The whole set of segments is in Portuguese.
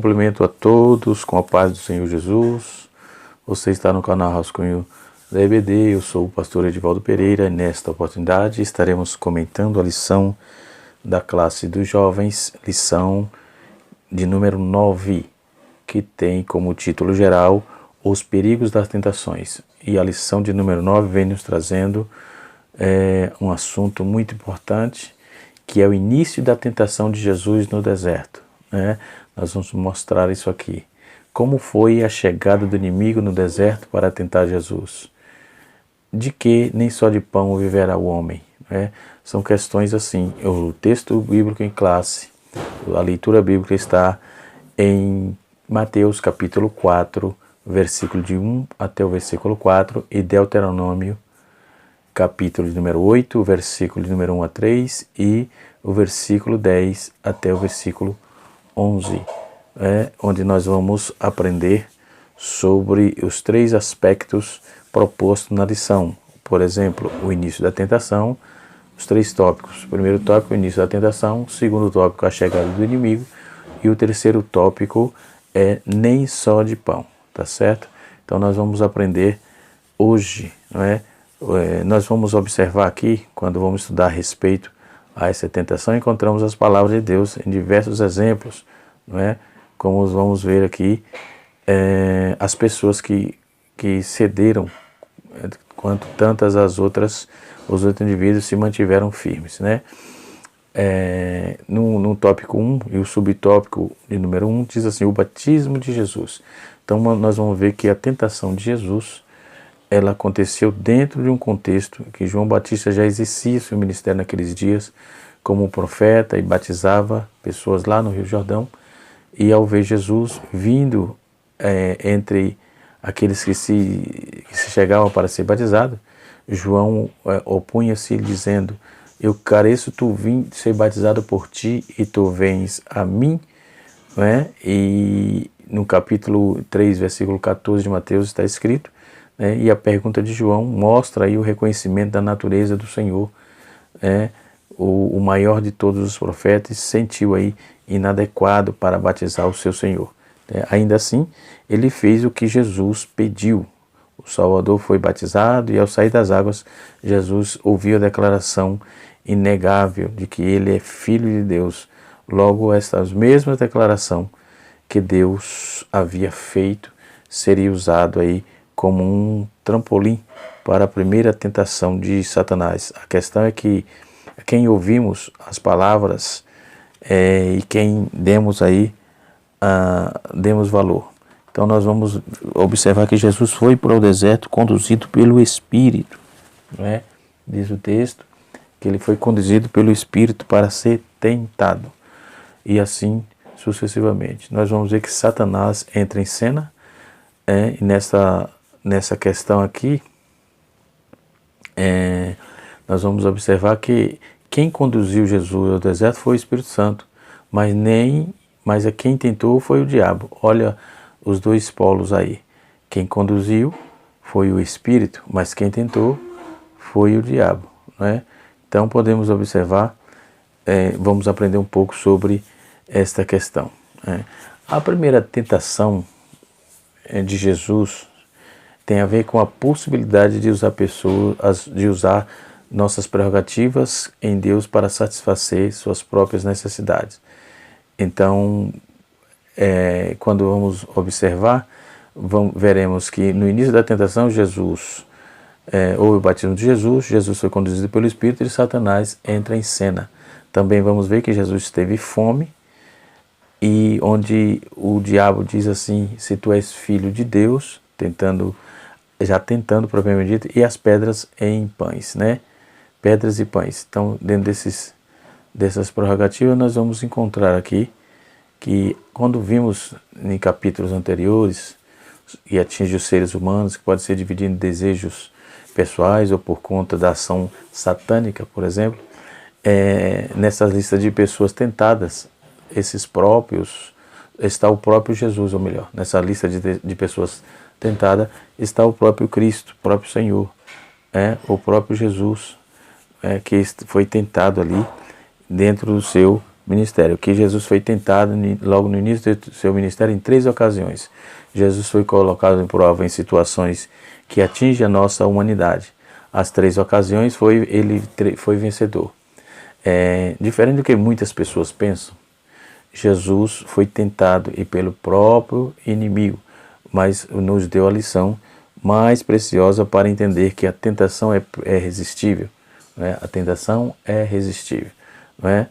Cumprimento a todos com a paz do Senhor Jesus. Você está no canal Rascunho da EBD, eu sou o pastor Edivaldo Pereira e nesta oportunidade estaremos comentando a lição da classe dos jovens, lição de número 9, que tem como título geral Os Perigos das Tentações. E a lição de número 9 vem nos trazendo um assunto muito importante, que é o início da tentação de Jesus no deserto. Nós vamos mostrar isso aqui. Como foi a chegada do inimigo no deserto para tentar Jesus? De que nem só de pão viverá o homem? São questões assim. O texto bíblico em classe, a leitura bíblica está em Mateus capítulo 4, versículo de 1 até o versículo 4 e Deuteronômio capítulo de número 8, versículo de número 1 a 3 e o versículo 10 até o versículo 11, onde nós vamos aprender sobre os 3 aspectos propostos na lição. Por exemplo, o início da tentação, os 3 tópicos. O primeiro tópico, o início da tentação. O segundo tópico, a chegada do inimigo. E o terceiro tópico é nem só de pão, tá certo? Então nós vamos aprender hoje, nós vamos observar aqui, quando vamos estudar a respeito a essa tentação, encontramos as palavras de Deus em diversos exemplos, como vamos ver aqui, as pessoas que cederam, quanto tantas as outras, os outros indivíduos se mantiveram firmes, no tópico 1 e o subtópico de número 1 diz assim, o batismo de Jesus. Então nós vamos ver que a tentação de Jesus, ela aconteceu dentro de um contexto que João Batista já exercia seu ministério naqueles dias como profeta e batizava pessoas lá no Rio Jordão, e ao ver Jesus vindo entre aqueles que se chegavam para ser batizado, João opunha-se dizendo, eu careço tu vim ser batizado por ti e tu vens a mim, e no capítulo 3, versículo 14 de Mateus está escrito, e a pergunta de João mostra aí o reconhecimento da natureza do Senhor. O maior de todos os profetas se sentiu aí inadequado para batizar o seu Senhor. Ainda assim, ele fez o que Jesus pediu. O Salvador foi batizado e ao sair das águas, Jesus ouviu a declaração inegável de que ele é Filho de Deus. Logo, esta mesma declaração que Deus havia feito seria usado aí como um trampolim para a primeira tentação de Satanás. A questão é que quem ouvimos as palavras e quem demos valor. Então nós vamos observar que Jesus foi para o deserto conduzido pelo Espírito. Diz o texto que ele foi conduzido pelo Espírito para ser tentado. E assim sucessivamente. Nós vamos ver que Satanás entra em cena e nessa questão aqui, nós vamos observar que quem conduziu Jesus ao deserto foi o Espírito Santo, mas quem tentou foi o diabo. Olha os 2 polos aí. Quem conduziu foi o Espírito, mas quem tentou foi o diabo. Então podemos observar, vamos aprender um pouco sobre esta questão. A primeira tentação de Jesus tem a ver com a possibilidade de usar nossas prerrogativas em Deus para satisfazer suas próprias necessidades. Então, quando vamos observar, veremos que no início da tentação, houve o batismo de Jesus foi conduzido pelo Espírito e Satanás entra em cena. Também vamos ver que Jesus teve fome, e onde o diabo diz assim, se tu és filho de Deus, tentando propriamente dito, e as pedras em pães, Pedras e pães. Então, dentro dessas prerrogativas, nós vamos encontrar aqui que quando vimos em capítulos anteriores, e atinge os seres humanos, que pode ser dividido em desejos pessoais ou por conta da ação satânica, por exemplo, nessa lista de pessoas tentadas, está o próprio Jesus, ou melhor, nessa lista de pessoas tentadas está o próprio Cristo, o próprio Senhor, o próprio Jesus, que foi tentado ali dentro do seu ministério, que Jesus foi tentado logo no início do seu ministério em 3 ocasiões. Jesus foi colocado em prova em situações que atingem a nossa humanidade. As 3 ocasiões ele foi vencedor. Diferente do que muitas pessoas pensam, Jesus foi tentado e pelo próprio inimigo, mas nos deu a lição mais preciosa para entender que a tentação é resistível. Né? A tentação é resistível. Né?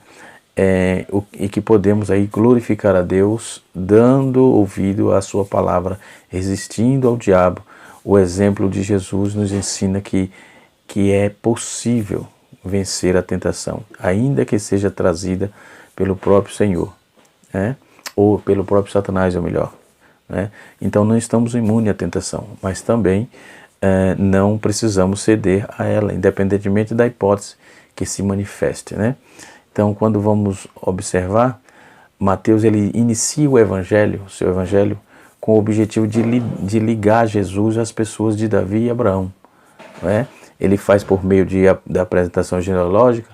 E que podemos aí glorificar a Deus dando ouvido à sua palavra, resistindo ao diabo. O exemplo de Jesus nos ensina que é possível vencer a tentação, ainda que seja trazida pelo próprio Senhor, né? Ou pelo próprio Satanás, ou melhor. Né? Então não estamos imunes à tentação, mas também não precisamos ceder a ela, independentemente da hipótese que se manifeste. Né? Então, quando vamos observar, Mateus ele inicia o seu evangelho, com o objetivo de ligar Jesus às pessoas de Davi e Abraão. Né? Ele faz por meio da apresentação genealógica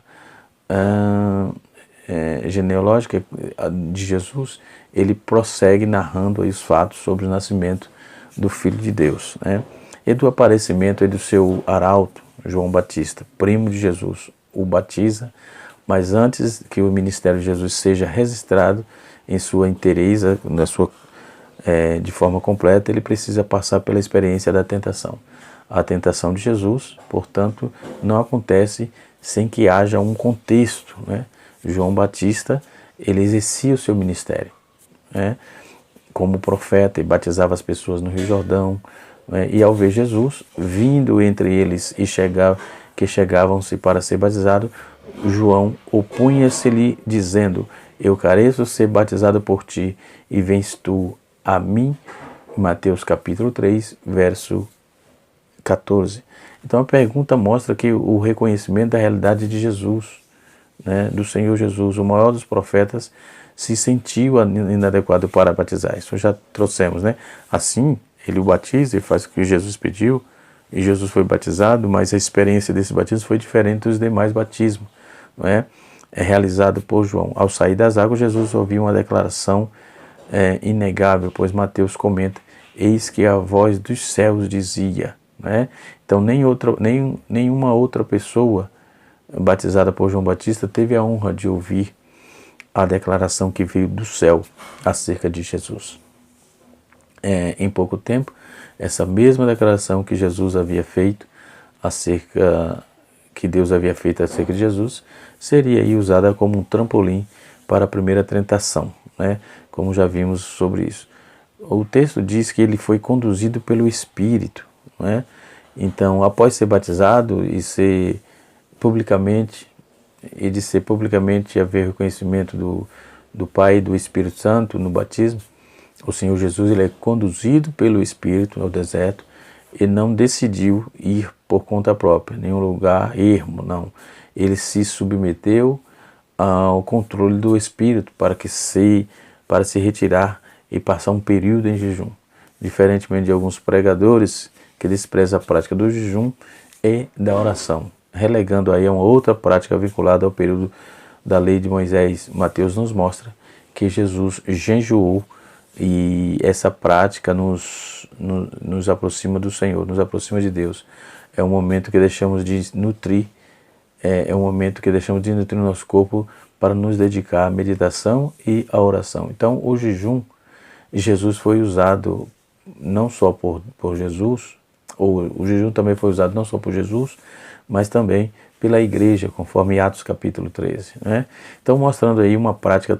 de Jesus, ele prossegue narrando aí os fatos sobre o nascimento do Filho de Deus, né? E do aparecimento aí do seu arauto, João Batista, primo de Jesus, o batiza, mas antes que o ministério de Jesus seja registrado em sua inteireza, de forma completa, ele precisa passar pela experiência da tentação. A tentação de Jesus, portanto, não acontece sem que haja um contexto, né? João Batista, ele exercia o seu ministério, né? Como profeta, e batizava as pessoas no Rio Jordão, né? E ao ver Jesus vindo entre eles que chegavam-se para ser batizado, João opunha-se-lhe dizendo: eu careço ser batizado por ti, e vens tu a mim? Mateus capítulo 3, verso 14. Então a pergunta mostra que o reconhecimento da realidade de Jesus, né, do Senhor Jesus, o maior dos profetas, se sentiu inadequado para batizar. Isso já trouxemos, né? Assim, ele o batiza e faz o que Jesus pediu, e Jesus foi batizado, mas a experiência desse batismo foi diferente dos demais batismos, não é? É realizado por João. Ao sair das águas, Jesus ouviu uma declaração inegável, pois Mateus comenta: eis que a voz dos céus dizia. Né? Então nenhuma outra pessoa batizada por João Batista teve a honra de ouvir a declaração que veio do céu acerca de Jesus. Em pouco tempo, essa mesma declaração que Jesus havia feito que Deus havia feito acerca de Jesus, seria aí usada como um trampolim para a primeira tentação, né? Como já vimos sobre isso. O texto diz que ele foi conduzido pelo Espírito, né? Então, após ser batizado e ser publicamente haver reconhecimento do Pai e do Espírito Santo no batismo, o Senhor Jesus ele é conduzido pelo Espírito ao deserto e não decidiu ir por conta própria, nenhum lugar ermo, não. Ele se submeteu ao controle do Espírito para se retirar e passar um período em jejum. Diferentemente de alguns pregadores que desprezam a prática do jejum e da oração, relegando aí a uma outra prática vinculada ao período da lei de Moisés. Mateus nos mostra que Jesus jejuou, e essa prática nos aproxima do Senhor, nos aproxima de Deus. É um momento que deixamos de nutrir, o nosso corpo para nos dedicar à meditação e à oração. Então, o jejum, Jesus foi usado não só por Jesus, ou o jejum também foi usado não só por Jesus, mas também pela igreja, conforme Atos capítulo 13. Né? Então, mostrando aí uma prática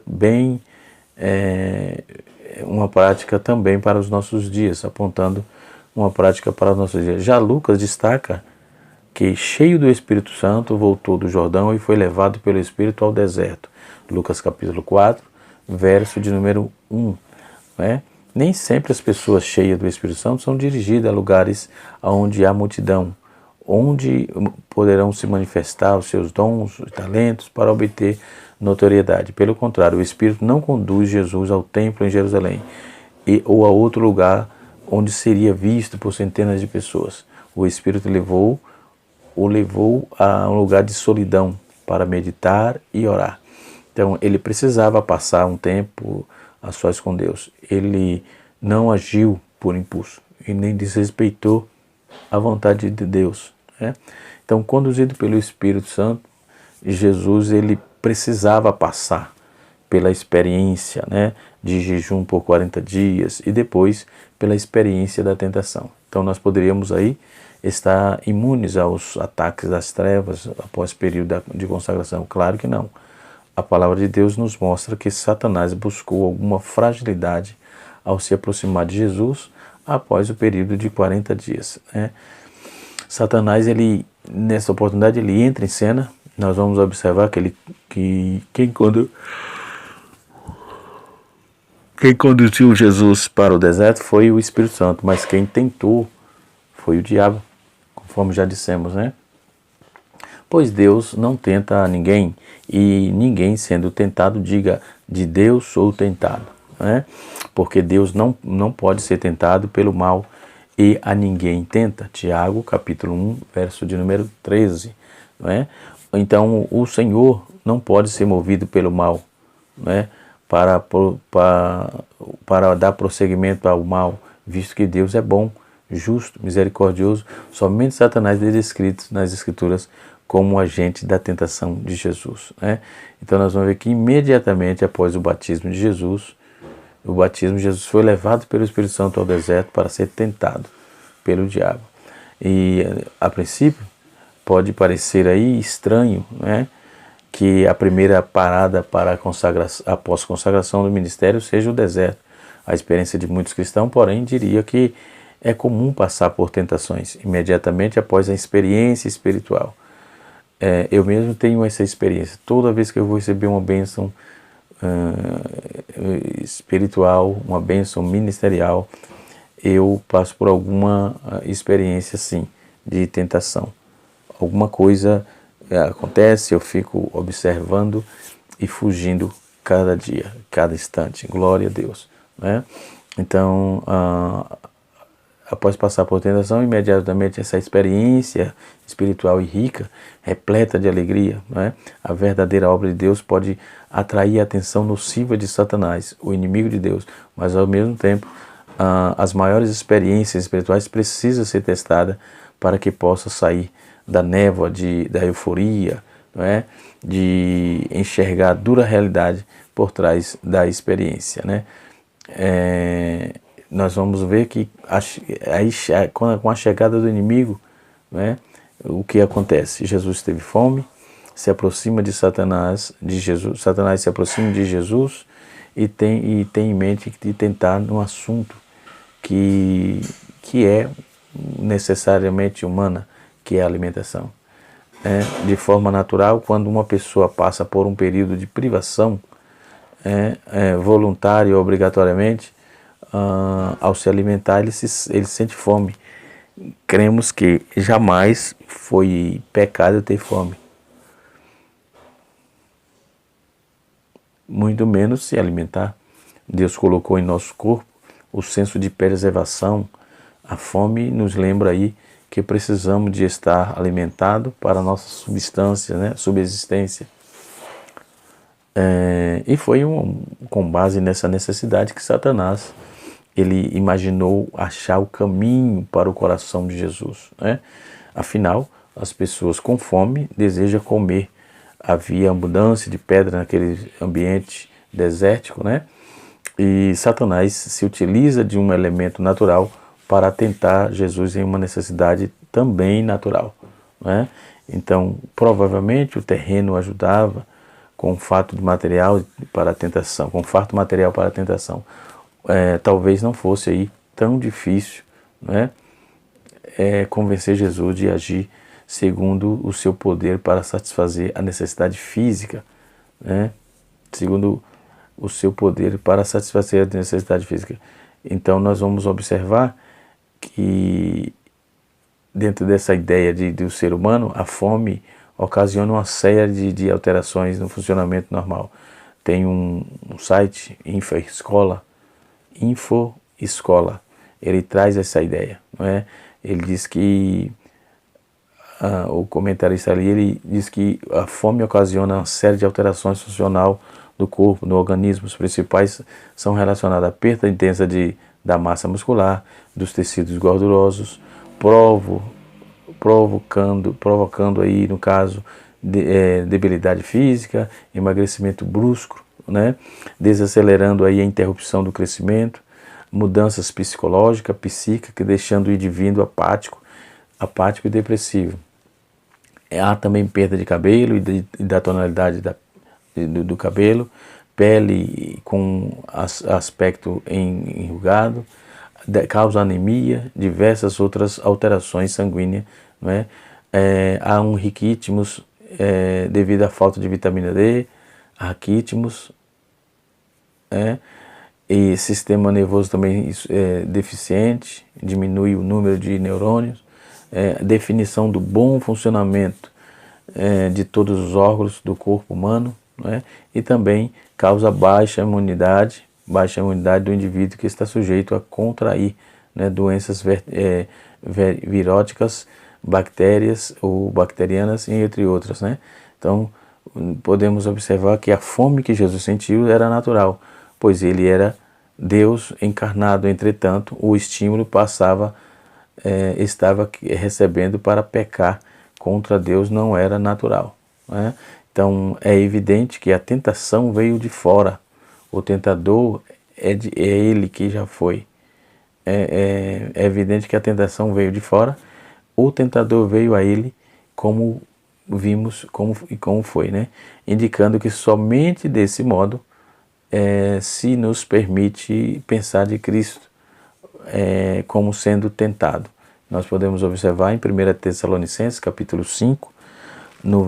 também para os nossos dias, apontando uma prática para os nossos dias. Já Lucas destaca que, cheio do Espírito Santo, voltou do Jordão e foi levado pelo Espírito ao deserto. Lucas capítulo 4, verso de número 1. Né? Nem sempre as pessoas cheias do Espírito Santo são dirigidas a lugares onde há multidão, onde poderão se manifestar os seus dons e talentos para obter notoriedade. Pelo contrário, o Espírito não conduz Jesus ao templo em Jerusalém ou a outro lugar onde seria visto por centenas de pessoas. O Espírito o levou a um lugar de solidão para meditar e orar. Então ele precisava passar um tempo a sós com Deus. Ele não agiu por impulso e nem desrespeitou a vontade de Deus, né? Então, conduzido pelo Espírito Santo, Jesus ele precisava passar pela experiência, né, de jejum por 40 dias e depois pela experiência da tentação. Então nós poderíamos aí estar imunes aos ataques das trevas após o período de consagração? Claro que não. A palavra de Deus nos mostra que Satanás buscou alguma fragilidade ao se aproximar de Jesus após o período de 40 dias, né? Satanás, nessa oportunidade, ele entra em cena. Nós vamos observar que quem conduziu Jesus para o deserto foi o Espírito Santo, mas quem tentou foi o diabo, conforme já dissemos, né? Pois Deus não tenta a ninguém, e ninguém sendo tentado diga: de Deus sou tentado, né? Porque Deus não pode ser tentado pelo mal, e a ninguém tenta. Tiago, capítulo 1, verso de número 13, não é? Então, o Senhor não pode ser movido pelo mal, não é? Para dar prosseguimento ao mal, visto que Deus é bom, justo, misericordioso. Somente Satanás é descrito nas Escrituras como agente da tentação de Jesus, né? Então nós vamos ver que imediatamente após o batismo de Jesus, Jesus foi levado pelo Espírito Santo ao deserto para ser tentado pelo diabo. E a princípio pode parecer aí estranho, né, que a primeira parada para após consagração do ministério seja o deserto. A experiência de muitos cristãos, porém, diria que é comum passar por tentações imediatamente após a experiência espiritual. Eu mesmo tenho essa experiência. Toda vez que eu vou receber uma bênção espiritual, uma bênção ministerial, eu passo por alguma experiência, sim, de tentação. Alguma coisa acontece, eu fico observando e fugindo cada dia, cada instante. Glória a Deus, né? Então, após passar por tentação, imediatamente essa experiência espiritual e rica, repleta de alegria, né? A verdadeira obra de Deus pode atrair a atenção nociva de Satanás, o inimigo de Deus, mas ao mesmo tempo as maiores experiências espirituais precisam ser testadas para que possa sair da névoa da euforia, não é? De enxergar a dura realidade por trás da experiência, né? Nós vamos ver que com a chegada do inimigo, né, o que acontece? Jesus teve fome, se aproxima de Satanás se aproxima de Jesus e tem em mente de tentar num assunto que é necessariamente humana, que é a alimentação. De forma natural, quando uma pessoa passa por um período de privação, voluntária ou obrigatoriamente, ao se alimentar, ele sente fome. Cremos que jamais foi pecado ter fome, muito menos se alimentar. Deus colocou em nosso corpo o senso de preservação. A fome nos lembra aí que precisamos de estar alimentado para a nossa subsistência, né? Subsistência. E foi com base nessa necessidade que Satanás ele imaginou achar o caminho para o coração de Jesus, né? Afinal, as pessoas com fome desejam comer. Havia abundância de pedra naquele ambiente desértico, né? E Satanás se utiliza de um elemento natural para tentar Jesus em uma necessidade também natural, né? Então, provavelmente o terreno ajudava com farto material para a tentação, talvez não fosse aí tão difícil, né, convencer Jesus de agir segundo o seu poder para satisfazer a necessidade física, né, segundo o seu poder para satisfazer a necessidade física. Então nós vamos observar que dentro dessa ideia do ser humano, a fome ocasiona uma série de alterações no funcionamento normal. Tem um site, InfoEscola, ele traz essa ideia, não é? Ele diz que o comentarista ali, ele diz que a fome ocasiona uma série de alterações funcional do corpo, no organismo. Os principais são relacionados à perda intensa da massa muscular, dos tecidos gordurosos, provocando aí, no caso, debilidade física, emagrecimento brusco, né? Desacelerando aí a interrupção do crescimento, mudanças psicológicas, psíquicas, deixando o indivíduo apático e depressivo. Há também perda de cabelo e da tonalidade do cabelo, pele com aspecto enrugado, causa anemia, diversas outras alterações sanguíneas, não é? Há um riquítimos devido à falta de vitamina D, raquítimos, e sistema nervoso também deficiente, diminui o número de neurônios, definição do bom funcionamento de todos os órgãos do corpo humano, né? E também causa baixa imunidade do indivíduo, que está sujeito a contrair, né, doenças viróticas, bactérias ou bacterianas, entre outras, né? Então, podemos observar que a fome que Jesus sentiu era natural, pois ele era Deus encarnado. Entretanto, o estímulo estava recebendo para pecar contra Deus não era natural, né? Então, é evidente que a tentação veio de fora. O tentador é ele que já foi. É evidente que a tentação veio de fora. O tentador veio a ele, como vimos como foi, né? Indicando que somente desse modo se nos permite pensar de Cristo como sendo tentado. Nós podemos observar em 1 Tessalonicenses, capítulo 5, no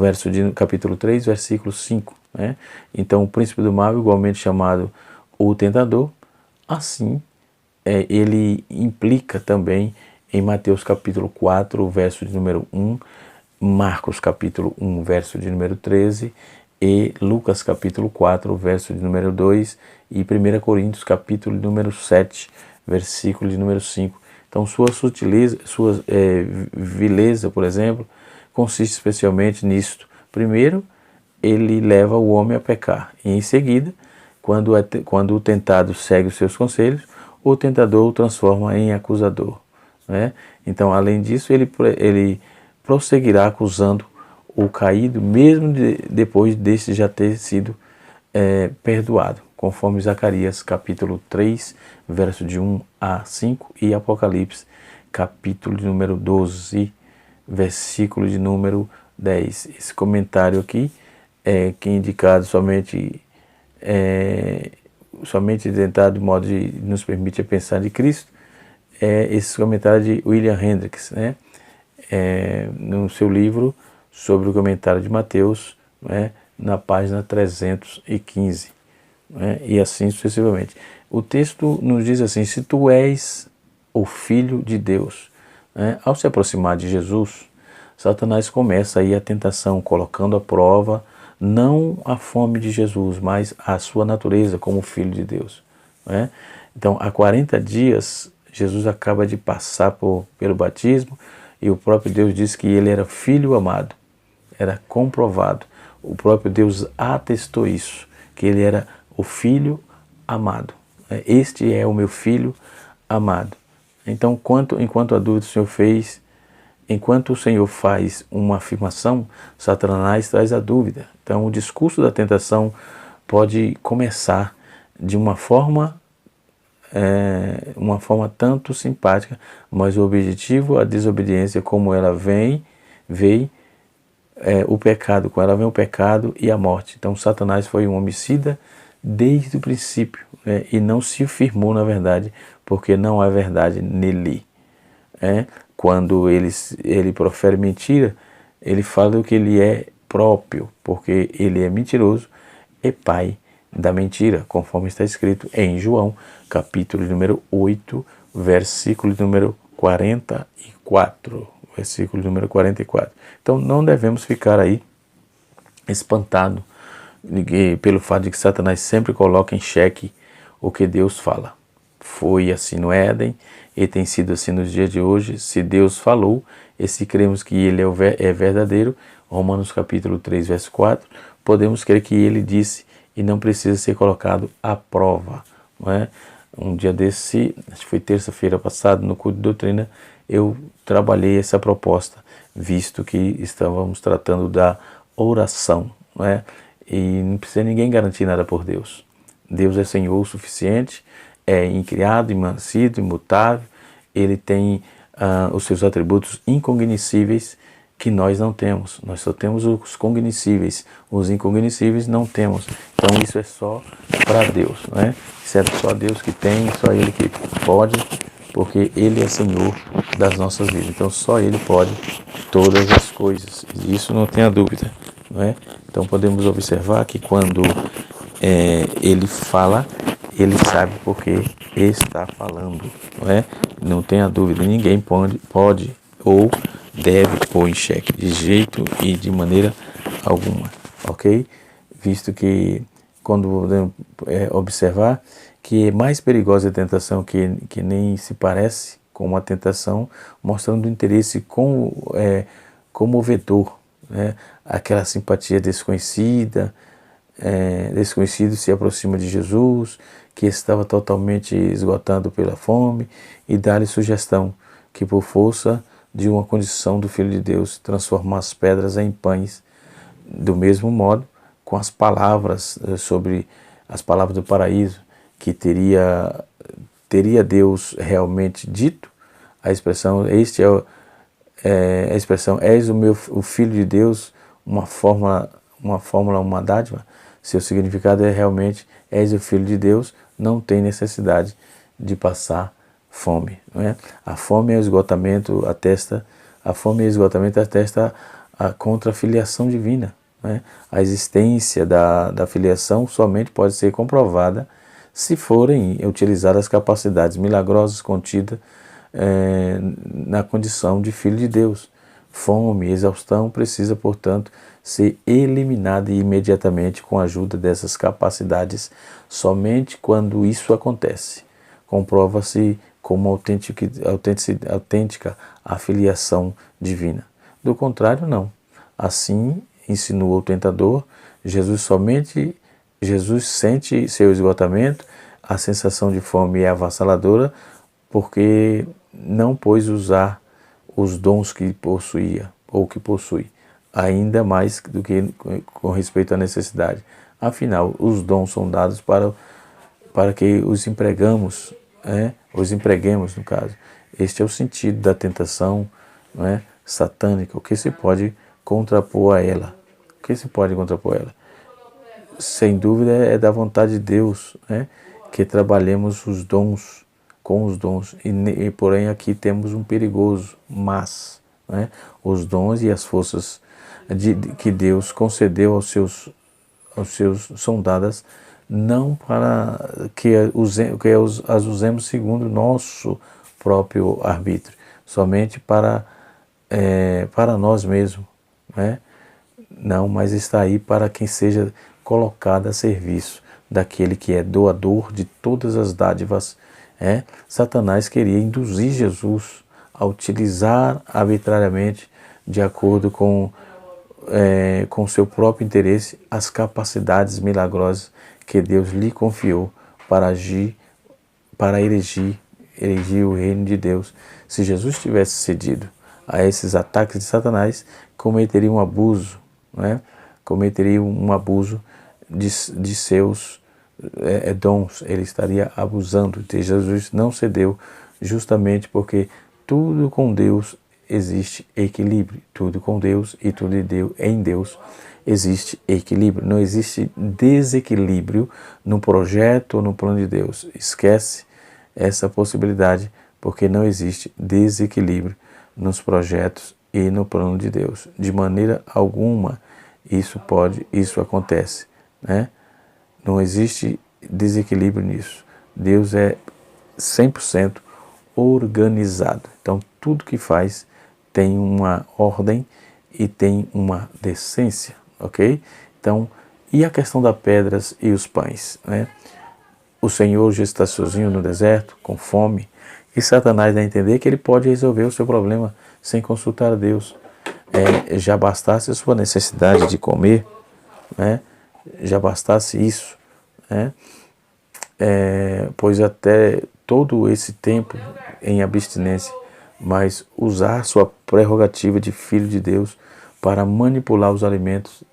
capítulo 3, versículo 5. Né? Então, o príncipe do mal, igualmente chamado o tentador, assim ele implica também em Mateus capítulo 4, verso de número 1, Marcos capítulo 1, verso de número 13, e Lucas capítulo 4, verso de número 2, e 1 Coríntios capítulo número 7, versículo de número 5. Então, sua sutileza, sua vileza, por exemplo, consiste especialmente nisto. Primeiro, ele leva o homem a pecar, e em seguida, quando o tentado segue os seus conselhos, o tentador o transforma em acusador, né? Então, além disso, ele prosseguirá acusando o caído, mesmo depois desse já ter sido perdoado, conforme Zacarias capítulo 3, verso de 1 a 5, e Apocalipse capítulo de número 12, versículo de número 10. Esse comentário aqui que é indicado somente tentado de modo de nos permitir pensar de Cristo, esse comentário de William Hendricks, né? No seu livro sobre o comentário de Mateus, né? Na página 315, né? E assim sucessivamente. O texto nos diz assim: se tu és o Filho de Deus, né? Ao se aproximar de Jesus, Satanás começa aí a tentação, colocando à prova não a fome de Jesus, mas a sua natureza como Filho de Deus, né? Então, há 40 dias, Jesus acaba de passar pelo batismo, e o próprio Deus disse que ele era Filho amado, era comprovado. O próprio Deus atestou isso, que ele era o Filho amado. Este é o meu Filho amado. Então, enquanto a dúvida o Senhor fez, enquanto o Senhor faz uma afirmação, Satanás traz a dúvida. Então, o discurso da tentação pode começar de uma forma tanto simpática, mas o objetivo, a desobediência, como ela veio o pecado, com ela vem o pecado e a morte. Então, Satanás foi um homicida desde o princípio, e não se firmou na verdade, porque não há verdade nele. Quando ele profere mentira, ele fala do que ele é próprio, porque ele é mentiroso e pai da mentira, conforme está escrito em João, capítulo número 8, versículo número 44. Versículo número 44. Então, não devemos ficar aí espantado pelo fato de que Satanás sempre coloca em xeque o que Deus fala. foi assim no Éden e tem sido assim nos dias de hoje. Se Deus falou, e se cremos que Ele é verdadeiro, Romanos capítulo 3, verso 4, podemos crer que Ele disse e não precisa ser colocado à prova, não é? Um dia desse, acho que foi terça-feira passada, no culto de doutrina, eu trabalhei essa proposta, visto que estávamos tratando da oração, não é? E não precisa ninguém garantir nada por Deus. Deus é Senhor o suficiente, é incriado, imancido, imutável, Ele tem os seus atributos incognoscíveis que nós não temos. Nós só temos os cognoscíveis, os incognoscíveis não temos. Então isso é só para Deus, não é? Isso é só Deus que tem, só Ele que pode, porque Ele é Senhor das nossas vidas. Então só Ele pode todas as coisas, e isso não tenha dúvida, não é? Então podemos observar que quando Ele fala, Ele sabe porque está falando, não é? Não tenha dúvida, ninguém pode ou deve pôr em xeque de jeito e de maneira alguma, ok? Visto que quando podemos observar que é mais perigosa a tentação que nem se parece com uma tentação, mostrando interesse comovedor, né? Aquela simpatia desconhecida, desconhecido se aproxima de Jesus, que estava totalmente esgotado pela fome, e dá-lhe sugestão que por força de uma condição do Filho de Deus transformar as pedras em pães, do mesmo modo com as palavras sobre as palavras do paraíso que teria Deus realmente dito. A expressão a expressão és o Filho de Deus, uma fórmula, uma dádiva. Seu significado é realmente és o Filho de Deus, não tem necessidade de passar fome, não é? A fome e o esgotamento atesta contra a filiação divina, não é? A existência da filiação somente pode ser comprovada se forem utilizadas as capacidades milagrosas contidas na condição de filho de Deus. Fome e exaustão precisa, portanto, ser eliminada imediatamente com a ajuda dessas capacidades. Somente quando isso acontece, comprova-se como autêntica a filiação divina. Do contrário, não. Assim, insinuou o tentador, Jesus sente seu esgotamento, a sensação de fome é avassaladora, porque não pôs usar os dons que possuía ou que possui, ainda mais do que com respeito à necessidade. Afinal, os dons são dados para que os empreguemos, no caso. Este é o sentido da tentação, não é, satânica. O que se pode contrapor a ela? O que se pode contrapor a ela? Sem dúvida é da vontade de Deus, né, que trabalhemos os dons com os dons. E porém aqui temos um perigoso mas, né, os dons e as forças que Deus concedeu aos seus são dadas não para que as usemos segundo o nosso próprio arbítrio, somente para nós mesmos, né? Não, mas está aí para quem seja colocado a serviço daquele que é doador de todas as dádivas. Satanás queria induzir Jesus a utilizar arbitrariamente, de acordo com seu próprio interesse, as capacidades milagrosas que Deus lhe confiou para agir, para erigir o reino de Deus. Se Jesus tivesse cedido a esses ataques de Satanás, cometeria um abuso, cometeria um abuso de seus dons. Ele estaria abusando. Jesus não cedeu, justamente porque tudo com Deus existe equilíbrio. Tudo com Deus e tudo em Deus existe equilíbrio. Não existe desequilíbrio no projeto ou no plano de Deus. Esquece essa possibilidade, porque não existe desequilíbrio nos projetos e no plano de Deus. De maneira alguma isso acontece, né? Não existe desequilíbrio nisso. Deus é 100% organizado. Então tudo que faz tem uma ordem e tem uma decência, ok? Então, e a questão das pedras e os pães, né? o Senhor já está sozinho no deserto, com fome, e Satanás dá a entender que ele pode resolver o seu problema sem consultar a Deus. Já bastasse a sua necessidade de comer, né? Já bastasse isso, né? Pois até todo esse tempo em abstinência, mas usar sua prerrogativa de filho de Deus para manipular os alimentos,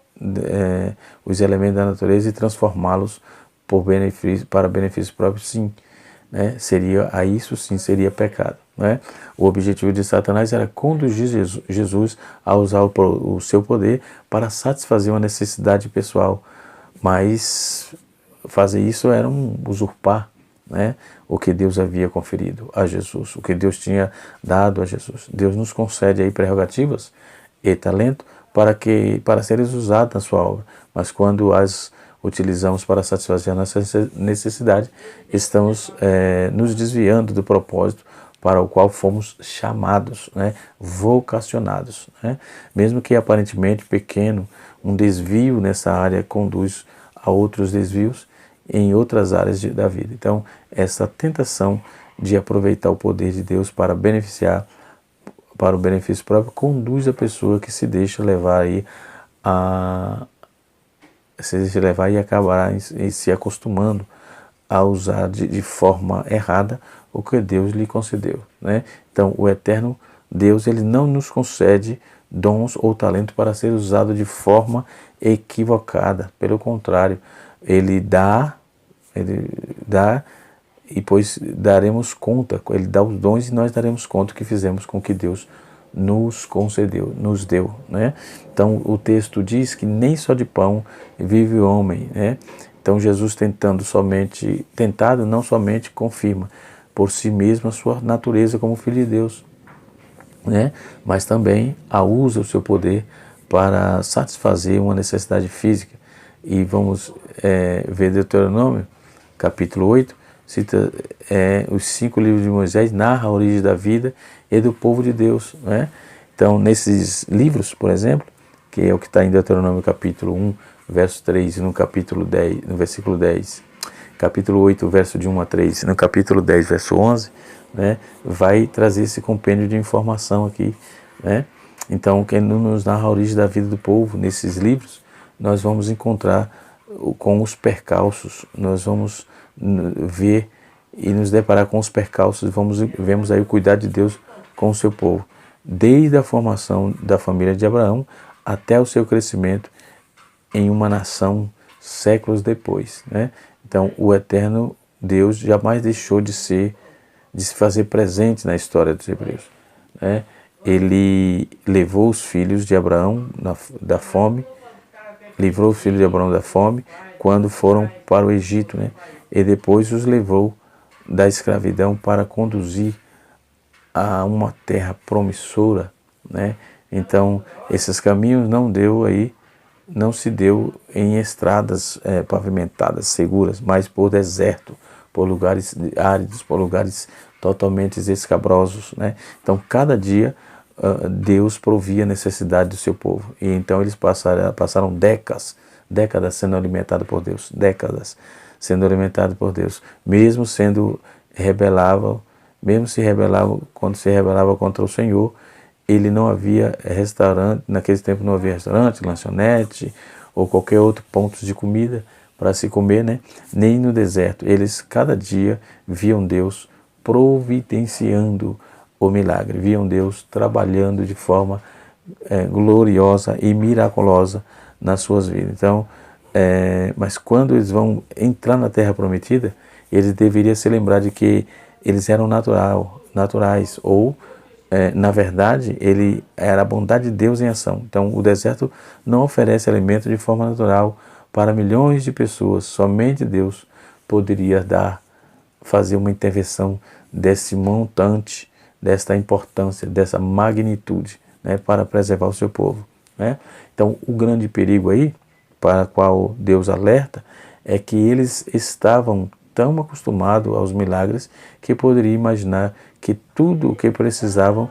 os elementos da natureza e transformá-los para benefício próprio, sim, né? Isso sim seria pecado, né? O objetivo de Satanás era conduzir Jesus a usar o seu poder para satisfazer uma necessidade pessoal, mas fazer isso era usurpar, né, o que Deus havia conferido a Jesus, o que Deus tinha dado a Jesus. Deus nos concede aí prerrogativas e talento para serem usados na sua obra, mas quando as utilizamos para satisfazer a nossa necessidade, estamos nos desviando do propósito para o qual fomos chamados, né, vocacionados, né? Mesmo que aparentemente pequeno, um desvio nessa área conduz a outros desvios em outras áreas da vida. Então, essa tentação de aproveitar o poder de Deus para o benefício próprio, conduz a pessoa que se deixa levar aí e acabar se acostumando a usar de forma errada o que Deus lhe concedeu, né? Então, o eterno Deus, ele não nos concede dons ou talento para ser usado de forma equivocada. Pelo contrário, ele dá e pois daremos conta. Ele dá os dons e nós daremos conta do que fizemos com o que Deus nos concedeu, nos deu, né? Então o texto diz que nem só de pão vive o homem, né? Então Jesus tentado não somente confirma por si mesmo a sua natureza como filho de Deus, né? Mas também usa o seu poder para satisfazer uma necessidade física. E vamos ver Deuteronômio, capítulo 8, cita os 5 livros de Moisés, narra a origem da vida e do povo de Deus, né? Então, nesses livros, por exemplo, que é o que está em Deuteronômio capítulo 1, verso 3, e no capítulo 10, no versículo 10, capítulo 8, verso de 1 a 3, no capítulo 10, verso 11, né, vai trazer esse compêndio de informação aqui, né? Então, quem nos narra a origem da vida do povo nesses livros, nós vamos encontrar com os percalços, nós vamos ver e nos deparar com os percalços, vemos aí o cuidado de Deus com o seu povo, desde a formação da família de Abraão até o seu crescimento em uma nação séculos depois, né? Então, o eterno Deus jamais deixou de se fazer presente na história dos hebreus, né? Ele levou os filhos de Abraão da fome, livrou os filhos de Abraão da fome quando foram para o Egito, né? E depois os levou da escravidão para conduzir a uma terra promissora, né? Então, esses caminhos não se deu em estradas pavimentadas, seguras, mas por deserto, por lugares áridos, por lugares totalmente escabrosos, né? Então, cada dia Deus provia a necessidade do seu povo. E então eles passaram décadas sendo alimentados por Deus, mesmo quando se rebelava contra o Senhor. Ele não havia restaurante, naquele tempo não havia restaurante, lanchonete ou qualquer outro ponto de comida para se comer, né? Nem no deserto. Eles cada dia viam Deus providenciando o milagre, viam Deus trabalhando de forma gloriosa e miraculosa nas suas vidas. Então, mas quando eles vão entrar na Terra Prometida, eles deveriam se lembrar de que eles eram naturais, ou na verdade, ele era a bondade de Deus em ação. Então, o deserto não oferece alimento de forma natural para milhões de pessoas. Somente Deus poderia fazer uma intervenção desse montante, desta importância, dessa magnitude, né, para preservar o seu povo, né? Então, o grande perigo aí, para o qual Deus alerta, é que eles estavam tão acostumados aos milagres que poderiam imaginar que tudo o que precisavam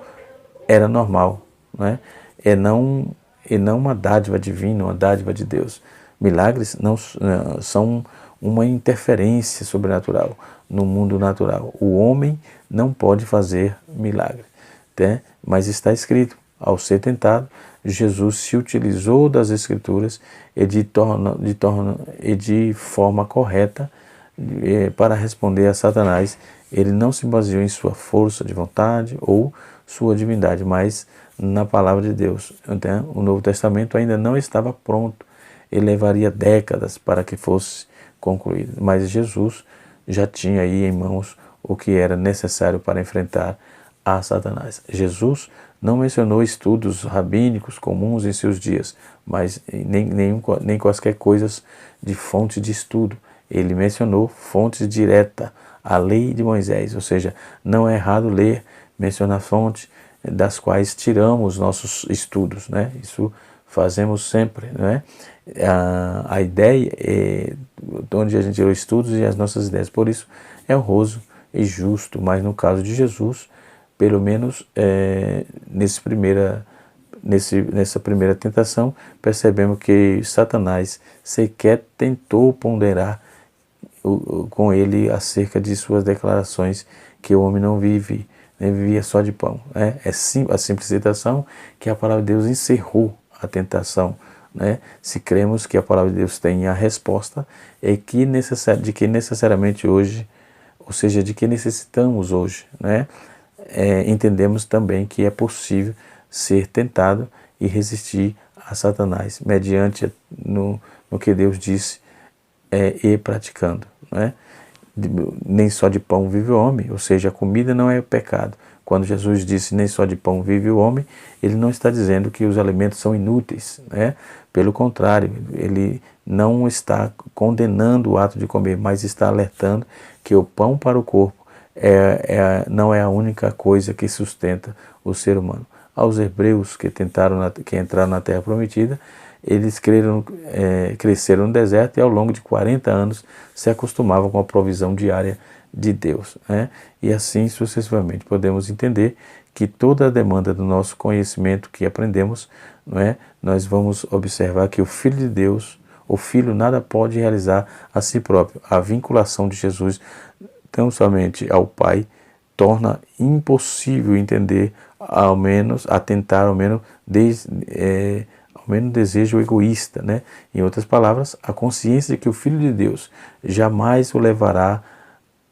era normal, né? E não uma dádiva divina, uma dádiva de Deus. Milagres não são uma interferência sobrenatural no mundo natural. O homem não pode fazer milagre, né? Mas está escrito, ao ser tentado, Jesus se utilizou das Escrituras e de forma correta para responder a Satanás. Ele não se baseou em sua força de vontade ou sua divindade, mas na palavra de Deus. Então, o Novo Testamento ainda não estava pronto. Ele levaria décadas para que fosse concluído. Mas Jesus já tinha aí em mãos o que era necessário para enfrentar a Satanás. Jesus não mencionou estudos rabínicos comuns em seus dias, mas nem quaisquer coisas de fonte de estudo. Ele mencionou fontes direta, a lei de Moisés, ou seja, não é errado ler, mencionar fontes das quais tiramos nossos estudos, né? Isso fazemos sempre, né? A ideia é de onde a gente tirou estudos e as nossas ideias. Por isso é honroso e justo, mas no caso de Jesus, pelo menos nessa primeira tentação, percebemos que Satanás sequer tentou ponderar com ele acerca de suas declarações que o homem não vive, nem vivia só de pão. A simples citação que a palavra de Deus encerrou a tentação. Né? Se cremos que a palavra de Deus tem a resposta, de que necessariamente hoje, ou seja, de que necessitamos hoje, né? Entendemos também que é possível ser tentado e resistir a Satanás, mediante no que Deus disse e praticando. Né? Nem só de pão vive o homem, ou seja, a comida não é pecado. Quando Jesus disse nem só de pão vive o homem, ele não está dizendo que os alimentos são inúteis, né? Pelo contrário, ele não está condenando o ato de comer, mas está alertando que o pão para o corpo não é a única coisa que sustenta o ser humano. Aos hebreus que entraram na Terra Prometida, eles cresceram no deserto e ao longo de 40 anos se acostumavam com a provisão diária de Deus. Né? E assim sucessivamente podemos entender que toda a demanda do nosso conhecimento que aprendemos, não é? Nós vamos observar que o Filho de Deus, o Filho nada pode realizar a si próprio. A vinculação de Jesus tão somente ao Pai torna impossível entender, atentar ao menos desejo egoísta, né? Em outras palavras, a consciência de que o Filho de Deus jamais o levará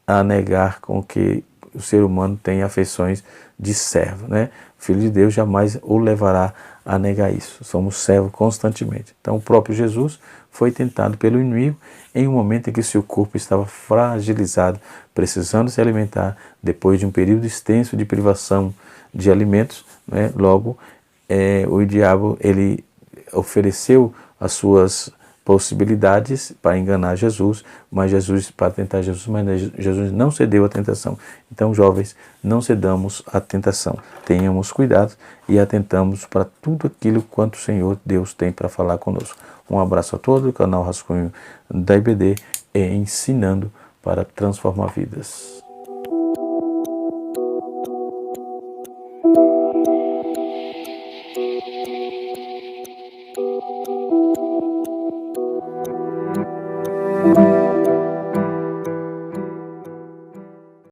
a negar com que o ser humano tem afeições de servo, né? O Filho de Deus jamais o levará a negar isso. Somos servos constantemente. Então, o próprio Jesus foi tentado pelo inimigo em um momento em que seu corpo estava fragilizado, precisando se alimentar depois de um período extenso de privação de alimentos, né? Logo, o diabo ele ofereceu as suas possibilidades para enganar Jesus, para tentar Jesus, mas Jesus não cedeu à tentação. Então, jovens, não cedamos à tentação. Tenhamos cuidado e atentamos para tudo aquilo quanto o Senhor Deus tem para falar conosco. Um abraço a todos, o canal Rascunho da IBD ensinando para transformar vidas. Thank you.